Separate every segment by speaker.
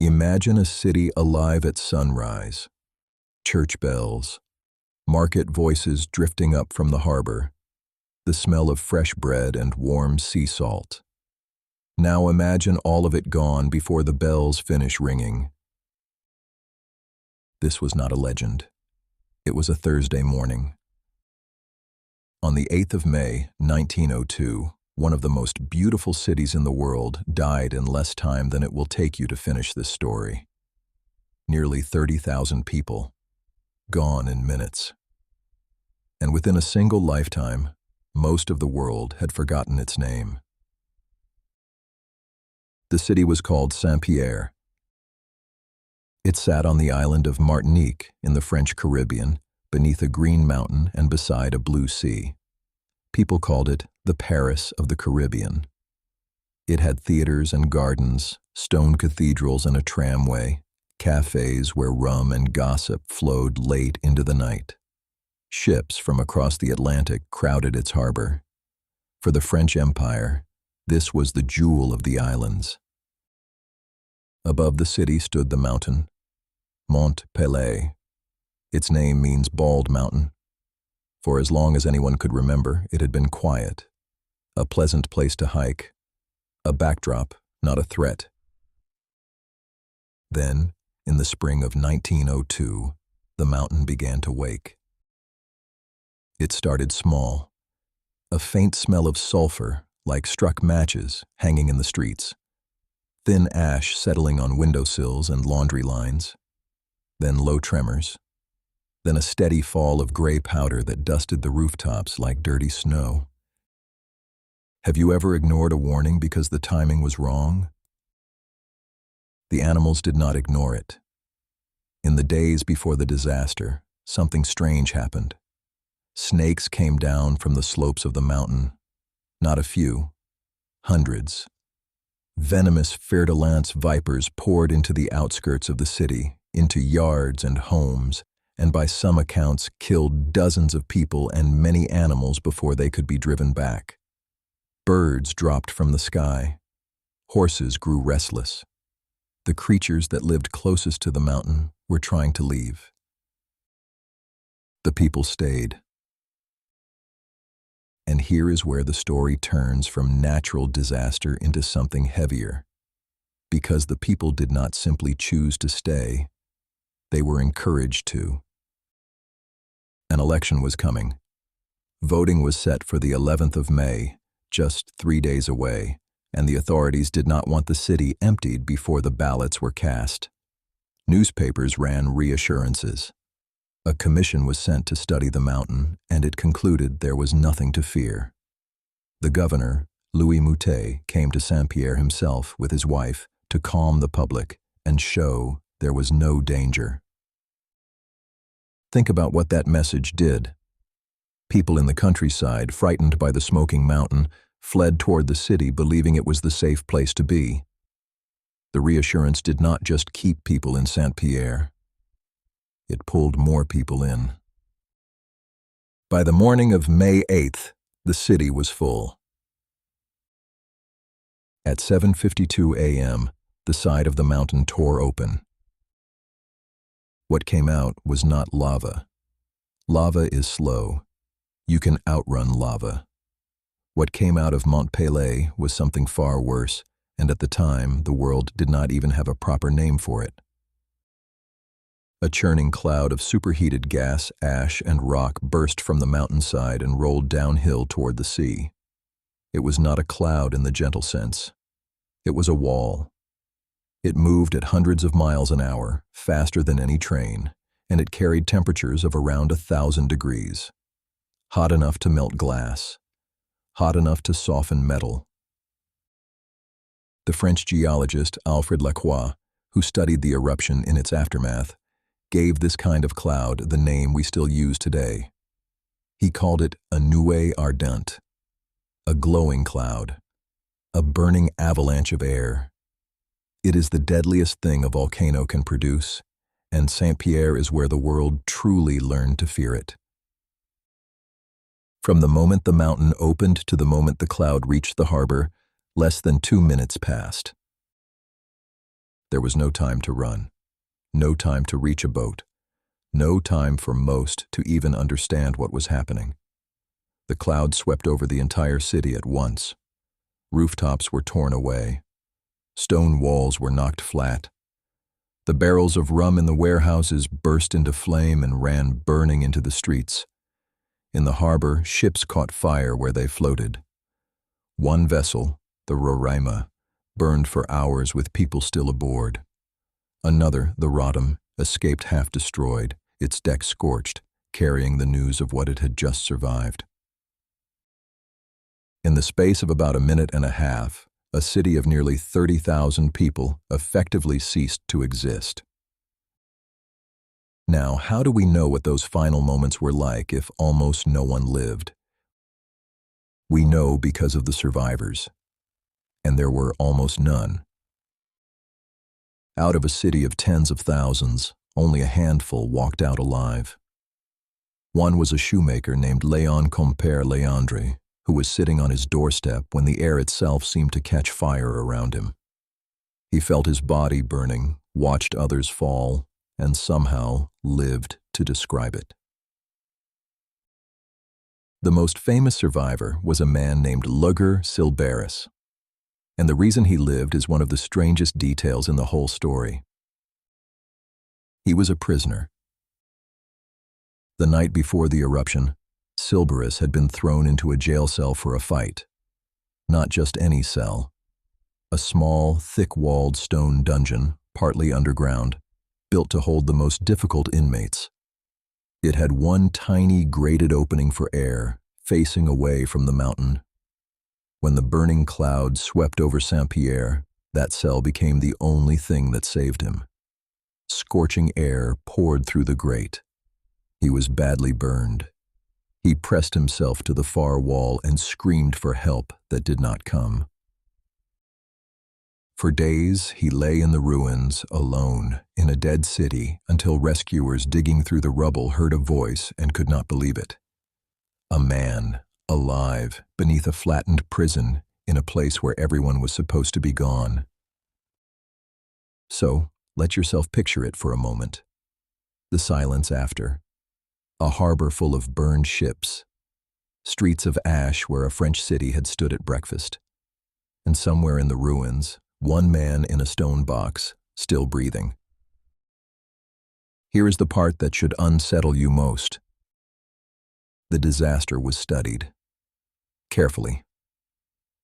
Speaker 1: Imagine a city alive at sunrise. Church bells, market voices drifting up from the harbor, the smell of fresh bread and warm sea salt. Now imagine all of it gone before the bells finish ringing. This was not a legend. It was a Thursday morning. On the 8th of May, 1902, one of the most beautiful cities in the world died in less time than it will take you to finish this story. Nearly 30,000 people, gone in minutes. And within a single lifetime, most of the world had forgotten its name. The city was called Saint-Pierre. It sat on the island of Martinique in the French Caribbean, beneath a green mountain and beside a blue sea. People called it the Paris of the Caribbean. It had theaters and gardens, stone cathedrals and a tramway, cafes where rum and gossip flowed late into the night. Ships from across the Atlantic crowded its harbor. For the French Empire, this was the jewel of the islands. Above the city stood the mountain, Mont Pelée. Its name means bald mountain. For as long as anyone could remember, it had been quiet, a pleasant place to hike, a backdrop, not a threat. Then, in the spring of 1902, the mountain began to wake. It started small, a faint smell of sulfur, like struck matches, hanging in the streets, thin ash settling on windowsills and laundry lines, then low tremors, then a steady fall of gray powder that dusted the rooftops like dirty snow. Have you ever ignored a warning because the timing was wrong? The animals did not ignore it. In the days before the disaster, something strange happened. Snakes came down from the slopes of the mountain. Not a few, hundreds. Venomous fer-de-lance vipers poured into the outskirts of the city, into yards and homes, and by some accounts killed dozens of people and many animals before they could be driven back. Birds dropped from the sky. Horses grew restless. The creatures that lived closest to the mountain were trying to leave. The people stayed. And here is where the story turns from natural disaster into something heavier. Because the people did not simply choose to stay, they were encouraged to. An election was coming. Voting was set for the 11th of May, just 3 days away, and the authorities did not want the city emptied before the ballots were cast. Newspapers ran reassurances. A commission was sent to study the mountain, and it concluded there was nothing to fear. The governor, Louis Moutet, came to Saint-Pierre himself with his wife to calm the public and show there was no danger. Think about what that message did. People in the countryside, frightened by the smoking mountain, fled toward the city believing it was the safe place to be. The reassurance did not just keep people in Saint-Pierre. It pulled more people in. By the morning of May 8th, the city was full. At 7:52 a.m., the side of the mountain tore open. What came out was not lava. Lava is slow. You can outrun lava. What came out of Mont Pelée was something far worse, and at the time, the world did not even have a proper name for it. A churning cloud of superheated gas, ash, and rock burst from the mountainside and rolled downhill toward the sea. It was not a cloud in the gentle sense. It was a wall. It moved at hundreds of miles an hour, faster than any train, and it carried temperatures of around 1,000 degrees. Hot enough to melt glass. Hot enough to soften metal. The French geologist Alfred Lacroix, who studied the eruption in its aftermath, gave this kind of cloud the name we still use today. He called it a nuée ardente, a glowing cloud, a burning avalanche of air. It is the deadliest thing a volcano can produce, and Saint-Pierre is where the world truly learned to fear it. From the moment the mountain opened to the moment the cloud reached the harbor, less than 2 minutes passed. There was no time to run, no time to reach a boat, no time for most to even understand what was happening. The cloud swept over the entire city at once. Rooftops were torn away. Stone walls were knocked flat. The barrels of rum in the warehouses burst into flame and ran burning into the streets. In the harbor, ships caught fire where they floated. One vessel, the Roraima, burned for hours with people still aboard. Another, the Rotterdam, escaped half destroyed, its deck scorched, carrying the news of what it had just survived. In the space of about a minute and a half, a city of nearly 30,000 people effectively ceased to exist. Now, how do we know what those final moments were like if almost no one lived? We know because of the survivors, and there were almost none. Out of a city of tens of thousands, only a handful walked out alive. One was a shoemaker named Léon Compère Léandre, who was sitting on his doorstep when the air itself seemed to catch fire around him. He felt his body burning, watched others fall, and somehow lived to describe it. The most famous survivor was a man named Luger Silberis, and the reason he lived is one of the strangest details in the whole story. He was a prisoner. The night before the eruption, Silberis had been thrown into a jail cell for a fight. Not just any cell. A small, thick-walled stone dungeon, partly underground, built to hold the most difficult inmates. It had one tiny grated opening for air, facing away from the mountain. When the burning cloud swept over Saint-Pierre, that cell became the only thing that saved him. Scorching air poured through the grate. He was badly burned. He pressed himself to the far wall and screamed for help that did not come. For days, he lay in the ruins, alone, in a dead city, until rescuers digging through the rubble heard a voice and could not believe it. A man, alive, beneath a flattened prison, in a place where everyone was supposed to be gone. So, let yourself picture it for a moment. The silence after. A harbor full of burned ships. Streets of ash where a French city had stood at breakfast. And somewhere in the ruins, one man in a stone box, still breathing. Here is the part that should unsettle you most. The disaster was studied. Carefully.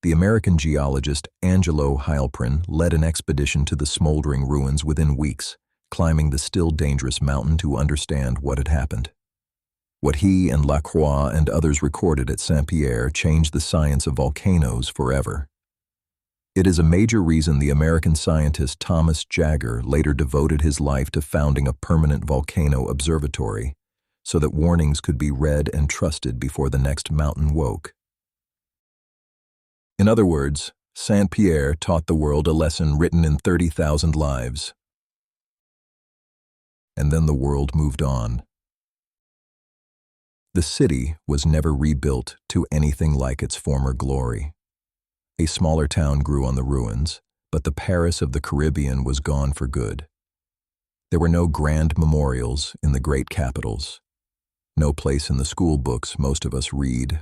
Speaker 1: The American geologist Angelo Heilprin led an expedition to the smoldering ruins within weeks, climbing the still dangerous mountain to understand what had happened. What he and Lacroix and others recorded at Saint-Pierre changed the science of volcanoes forever. It is a major reason the American scientist Thomas Jagger later devoted his life to founding a permanent volcano observatory, so that warnings could be read and trusted before the next mountain woke. In other words, Saint-Pierre taught the world a lesson written in 30,000 lives. And then the world moved on. The city was never rebuilt to anything like its former glory. A smaller town grew on the ruins, but the Paris of the Caribbean was gone for good. There were no grand memorials in the great capitals, no place in the school books most of us read.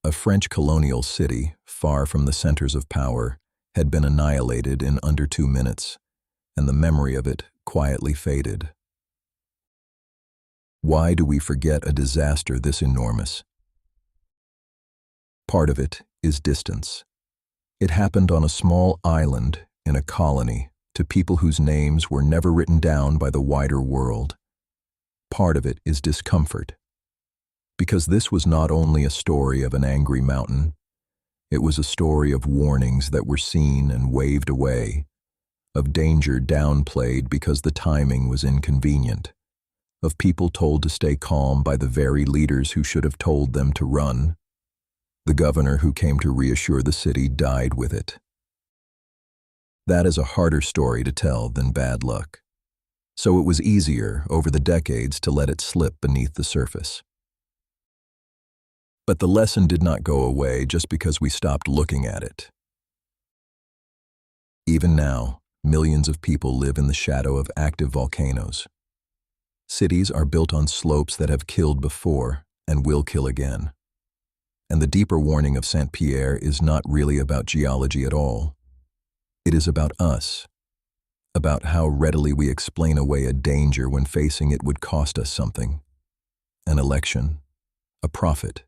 Speaker 1: A French colonial city, far from the centers of power, had been annihilated in under 2 minutes, and the memory of it quietly faded. Why do we forget a disaster this enormous? Part of it is distance. It happened on a small island in a colony to people whose names were never written down by the wider world. Part of it is discomfort. Because this was not only a story of an angry mountain, it was a story of warnings that were seen and waved away, of danger downplayed because the timing was inconvenient, of people told to stay calm by the very leaders who should have told them to run. The governor who came to reassure the city died with it. That is a harder story to tell than bad luck. So it was easier over the decades to let it slip beneath the surface. But the lesson did not go away just because we stopped looking at it. Even now, Millions of people live in the shadow of active volcanoes. Cities are built on slopes that have killed before and will kill again. And the deeper warning of Saint-Pierre is not really about geology at all. It is about us, about how readily we explain away a danger when facing it would cost us something. An election, a profit,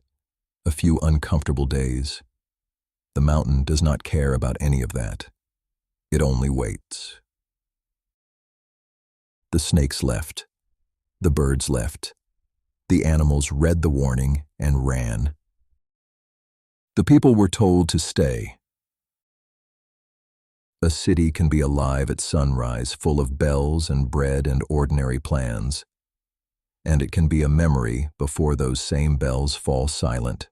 Speaker 1: a few uncomfortable days. The mountain does not care about any of that. It only waits. The snakes left. The birds left. The animals read the warning and ran. The people were told to stay. A city can be alive at sunrise, full of bells and bread and ordinary plans. And it can be a memory before those same bells fall silent.